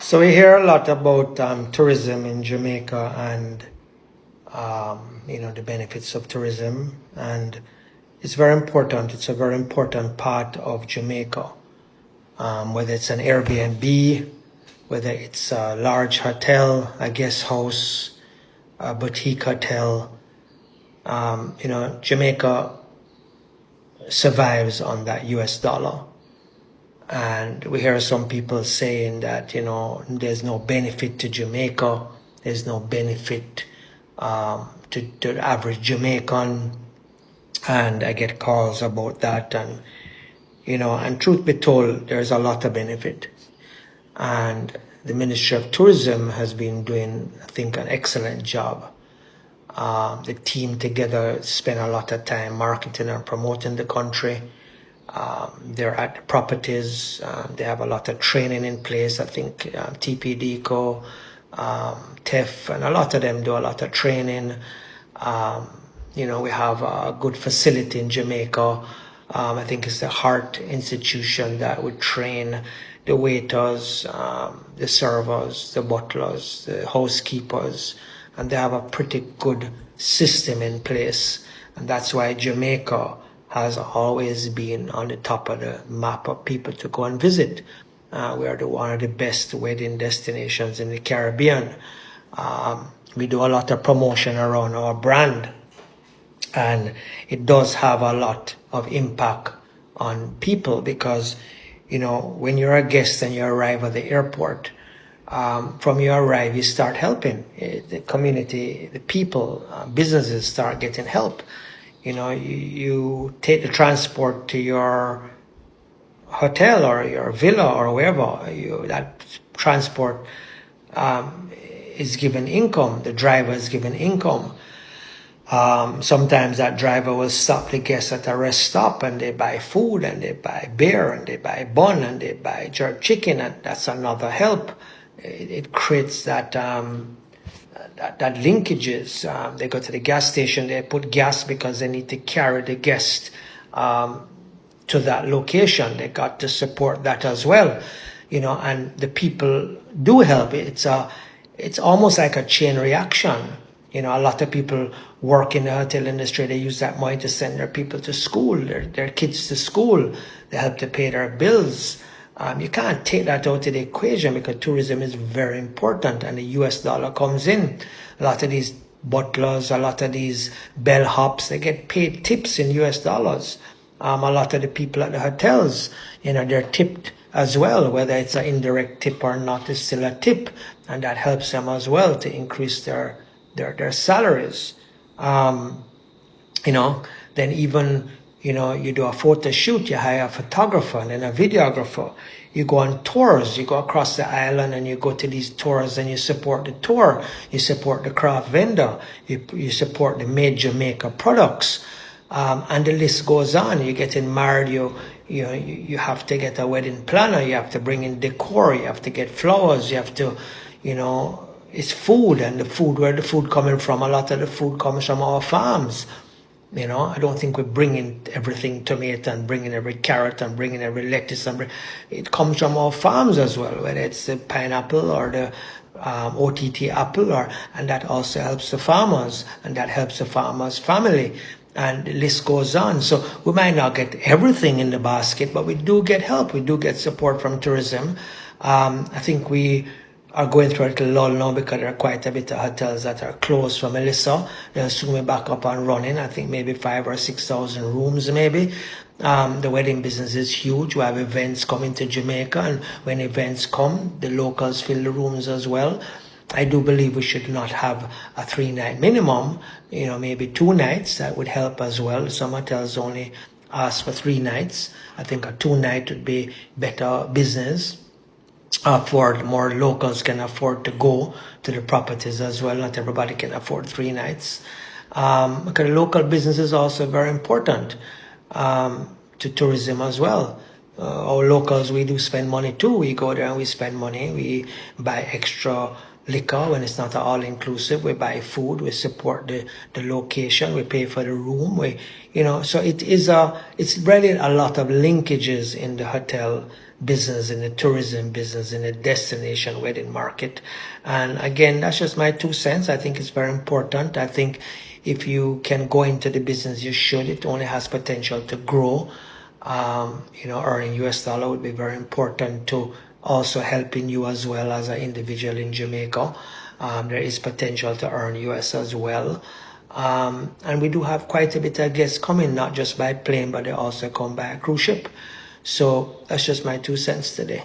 So we hear a lot about tourism in Jamaica and the benefits of tourism, and it's very important. It's a very important part of Jamaica. Whether it's an Airbnb, whether it's a large hotel, a guest house, a boutique hotel, Jamaica survives on that US dollar. And we hear some people saying that, there's no benefit to Jamaica, there's no benefit to the average Jamaican. And I get calls about that. And truth be told, there's a lot of benefit. And the Ministry of Tourism has been doing, I think, an excellent job. The team together spend a lot of time marketing and promoting the country. They're at the properties. They have a lot of training in place. I think TPDCO, TEF, and a lot of them do a lot of training. We have a good facility in Jamaica. I think it's the Heart Institution that would train the waiters, the servers, the butlers, the housekeepers, and they have a pretty good system in place. And that's why Jamaica has always been on the top of the map of people to go and visit. We are one of the best wedding destinations in the Caribbean. We do a lot of promotion around our brand, and it does have a lot of impact on people because, when you're a guest and you arrive at the airport, from you arrive, you start helping the community, the people, businesses start getting help. You take the transport to your hotel or your villa or wherever. That transport is given income. The driver is given income. Sometimes that driver will stop the guests at a rest stop and they buy food and they buy beer and they buy bun and they buy jerk chicken, and that's another help. It creates that linkages. They go to the gas station, they put gas because they need to carry the guest to that location. They got to support that as well, and the people do help. It's almost like a chain reaction. A lot of people work in the hotel industry. They use that money to send their people to school, their kids to school. They help to pay their bills. You can't take that out of the equation because tourism is very important and the US dollar comes in. A lot of these butlers, a lot of these bellhops, they get paid tips in US dollars. A lot of the people at the hotels, they're tipped as well, whether it's an indirect tip or not, it's still a tip. And that helps them as well to increase their salaries. Then even, you do a photo shoot, you hire a photographer and then a videographer. You go on tours, you go across the island and you go to these tours and you support the tour. You support the craft vendor. You support the made Jamaica products. And the list goes on. You're getting married, you have to get a wedding planner. You have to bring in decor. You have to get flowers. You have to, it's food, and where the food coming from, a lot of the food comes from our farms. I don't think we're bringing everything tomato and bringing every carrot and bringing every lettuce. It comes from our farms as well, whether it's the pineapple or the OTT apple, and that also helps the farmers, and that helps the farmers' family. And the list goes on. So we might not get everything in the basket, but we do get help. We do get support from tourism. I think we are going through a little lull now because there are quite a bit of hotels that are closed for Melissa. They'll soon be back up and running. I think maybe 5,000 or 6,000 rooms maybe. The wedding business is huge. We have events coming to Jamaica, and when events come, the locals fill the rooms as well. I do believe we should not have a 3-night minimum, maybe 2 nights. That would help as well. Some hotels only ask for 3 nights. I think a 2-night would be better business. More locals can afford to go to the properties as well. Not everybody can afford 3 nights. Because local business is also very important to tourism as well. Our locals, we do spend money too. We go there and we spend money. We buy extra liquor when it's not all inclusive. We buy food, we support the location, we pay for the room, so it's really a lot of linkages in the hotel business, in the tourism business, in the destination wedding market. And again, that's just my 2 cents. I think it's very important. I think if you can go into the business, you should. It only has potential to grow. Earning US dollar would be very important to also helping you as well as an individual in Jamaica. There is potential to earn US as well. And we do have quite a bit of guests coming, not just by plane, but they also come by a cruise ship. So that's just my 2 cents today.